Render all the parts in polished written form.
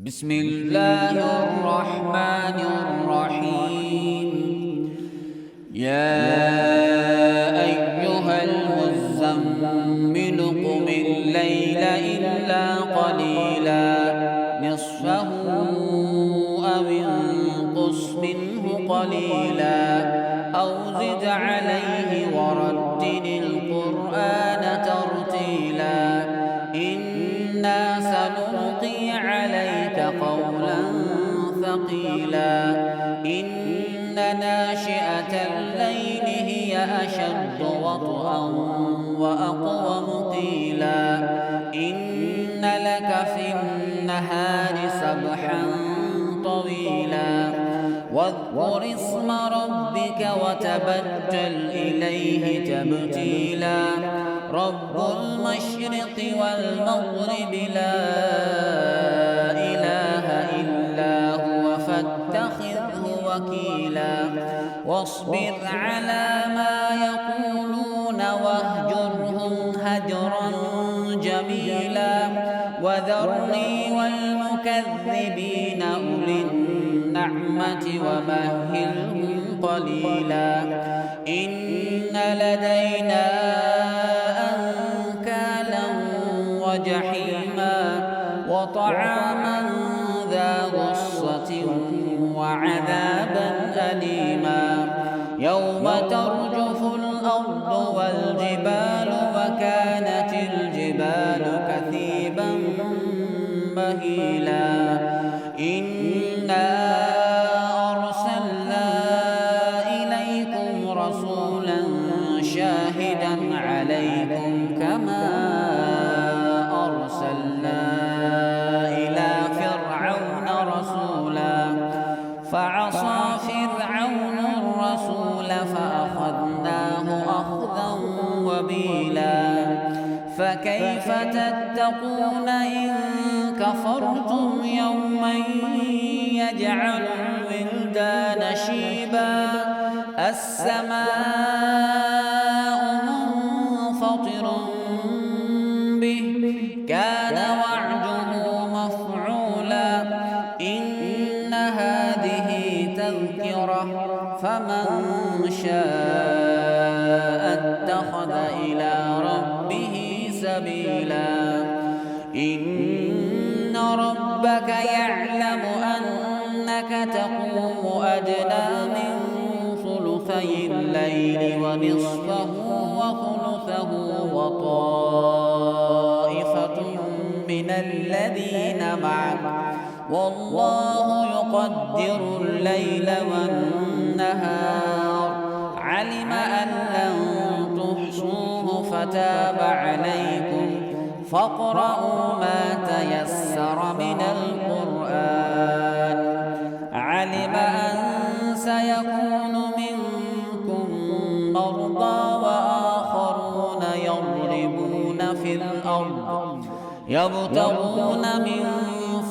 بسم الله الرحمن الرحيم. يا أيها المزمل قم الليل إلا قليلا نصفه أو انقص منه قليلا أو زد عليه ورتل القرآن ترتيلا إنا سنلقي عليك قولا ثقيلا إن ناشئة الليل هي أشد وطئا وأقوم قيلا إن لك في النهار سبحا طويلا واذكر اسم ربك وتبتل إليه تبتيلا رب المشرق والمغرب لا إله إلا هو فاتخذه وكيلا واصبر على ما يقولون واهجرهم هجرا جميلا وذرني والمكذبين أولي النعمة ومهلهم قليلا إن لدينا أنكالا وجحيما وطعاما ذا غصة وعذابا أليما يوم ترجف الأرض والجبال وكانت الجبال كثيبا مهيلا إنا أرسلنا إليكم رسولا شاهدا عليكم كما أرسلنا إلى فرعون رسولا فعصى فرعون الرسول فأخذناه أخذا وبيلا فكيف تتقون إن كفرتم يوما يجعل الولدان شيبا السماء منفطر به كان وعده مفعولا إن هذه تذكرة فمن شاء اتخذ إلى ربه سبيلا إن ربك يعلم أنك تقوم أدنى من ثلثي الليل ونصفه وثلثه وطائفة من الذين معك والله يقدر الليل والنهار علم أن لن تحصوه فتاب عليكم فاقرؤوا ما تيسر من القرآن علم أن سيكون منكم مرضى وآخرون يضربون في الأرض يبتغون من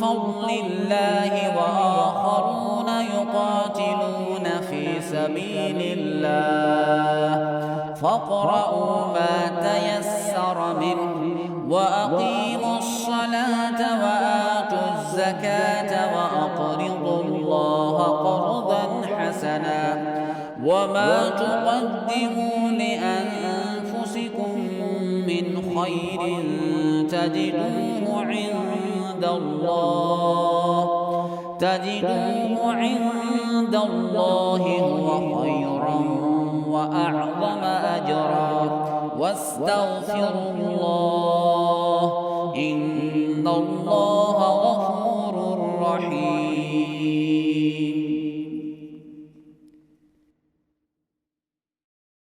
فضل الله وآخرون يقاتلون في سبيل الله فاقرؤوا ما تيسر منه وأقيموا الصلاة وآتوا الزكاة وأقرضوا الله قرضا حسنا وما تقدموا لأنفسكم من خير تجدوه عند الله هو خيرا وأعظم أجرا واستغفروا الله إن الله غفور رحيم.